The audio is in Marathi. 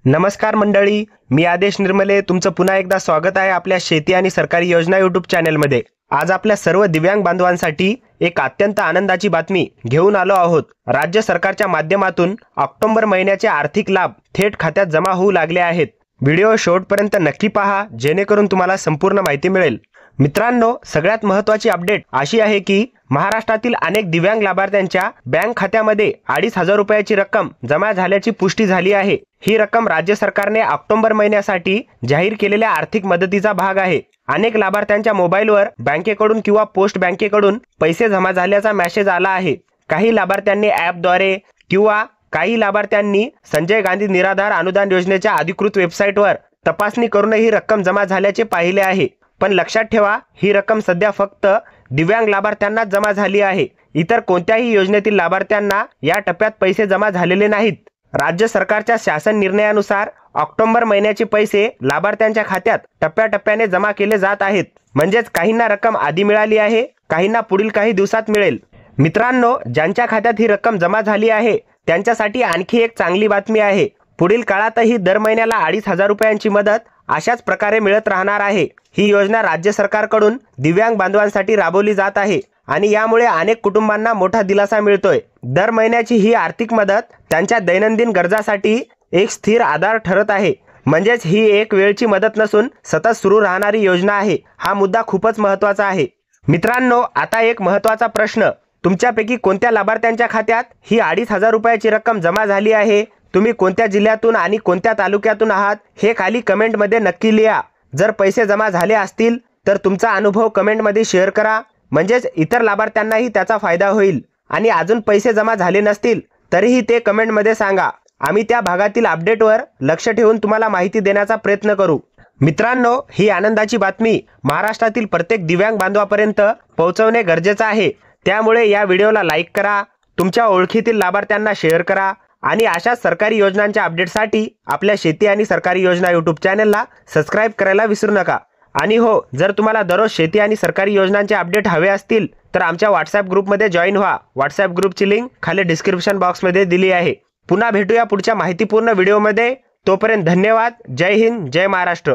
नमस्कार मंडळी, मी आदेश निर्मले तुमचं पुन्हा एकदा स्वागत आहे आपल्या शेती आणि सरकारी योजना यूट्यूब चॅनलमध्ये। आज आपल्या सर्व दिव्यांग बांधवांसाठी एक अत्यंत आनंदाची बातमी घेऊन आलो आहोत। राज्य सरकारच्या माध्यमातून ऑक्टोबर महिन्याचे आर्थिक लाभ थेट खात्यात जमा होऊ लागले आहेत। व्हिडिओ शेवटपर्यंत नक्की पहा जेणेकरून तुम्हाला संपूर्ण माहिती मिळेल। मित्रांनो, सगळ्यात महत्त्वाची अपडेट अशी आहे की महाराष्ट्रातील अनेक दिव्यांग लाभार्थ्यांच्या बँक खात्यामध्ये 2,500 रुपयाची रक्कम जमा झाल्याची पुष्टी झाली आहे। ही रक्कम राज्य सरकारने ऑक्टोबर महिन्यासाठी जाहीर केलेल्या आर्थिक मदतीचा भाग आहे। अनेक लाभार्थ्यांच्या मोबाईलवर बँकेकडून किंवा पोस्ट बँकेकडून पैसे जमा झाल्याचा मेसेज आला आहे। काही लाभार्थ्यांनी ॲपद्वारे किंवा काही लाभार्थ्यांनी संजय गांधी निराधार अनुदान योजनेच्या अधिकृत वेबसाईटवर तपासणी करून ही रक्कम जमा झाल्याचे पाहिले आहे। पण लक्षात ठेवा, ही रक्कम सध्या फक्त दिव्यांग लाभार्थ्यांना जमा झाली आहे। इतर कोणत्याही योजनेतील लाभार्थ्यांना या टप्प्यात पैसे जमा झालेले नाहीत। राज्य सरकारच्या शासन निर्णयानुसार ऑक्टोबर महिन्याचे पैसे लाभार्थ्यांच्या खात्यात टप्प्याटप्प्याने जमा केले जात आहेत। म्हणजेच काहींना रक्कम आधी मिळाली आहे, काहींना पुढील काही दिवसात मिळेल। मित्रांनो, ज्यांच्या खात्यात ही रक्कम जमा झाली आहे त्यांच्यासाठी आणखी एक चांगली बातमी आहे। पुढील काळातही दर महिन्याला 2,500 रुपयांची मदत अशाच प्रकारे मिळत राहणार आहे। ही योजना राज्य सरकारकडून दिव्यांग बांधवांसाठी राबवली जात आहे आणि यामुळे अनेक कुटुंबांना मोठा दिलासा मिळतोय। दर महिन्याची ही आर्थिक मदत त्यांच्या दैनंदिन गरजांसाठी एक स्थिर आधार ठरत आहे। म्हणजेच ही एक वेळची मदत नसून सतत सुरू राहणारी योजना आहे। हा मुद्दा खूपच महत्त्वाचा आहे। मित्रांनो, आता एक महत्त्वाचा प्रश्न, तुमच्यापैकी कोणत्या लाभार्थ्यांच्या खात्यात ही 2,500 रुपयाची रक्कम जमा झाली आहे? तुम्ही कोणत्या जिल्ह्यातून आणि कोणत्या तालुक्यातून आहात हे खाली कमेंटमध्ये नक्की लिहा। जर पैसे जमा झाले असतील तर तुमचा अनुभव कमेंटमध्ये शेअर करा, म्हणजेच इतर लाभार्थ्यांनाही त्याचा फायदा होईल। आणि अजून पैसे जमा झाले नसतील तरीही ते कमेंटमध्ये सांगा। आम्ही त्या भागातील अपडेटवर लक्ष ठेवून तुम्हाला माहिती देण्याचा प्रयत्न करू। मित्रांनो, ही आनंदाची बातमी महाराष्ट्रातील प्रत्येक दिव्यांग बांधवापर्यंत पोहोचवणे गरजेचे आहे। त्यामुळे या व्हिडिओला लाईक करा, तुमच्या ओळखीतील लाभार्थ्यांना शेअर करा आणि अशाच सरकारी योजनांच्या अपडेटसाठी आपल्या शेती आणि सरकारी योजना यूट्यूब चॅनलला सबस्क्राईब करायला विसरू नका। आणि हो, जर तुम्हाला दररोज शेती आणि सरकारी योजनांचे अपडेट हवे असतील तर आमच्या व्हॉट्सॲप ग्रुपमध्ये जॉईन व्हा। व्हॉट्सॲप ग्रुपची लिंक खाली डिस्क्रिप्शन बॉक्समध्ये दिली आहे। पुन्हा भेटूया पुढच्या माहितीपूर्ण व्हिडिओमध्ये। तोपर्यंत धन्यवाद। जय हिंद, जय महाराष्ट्र।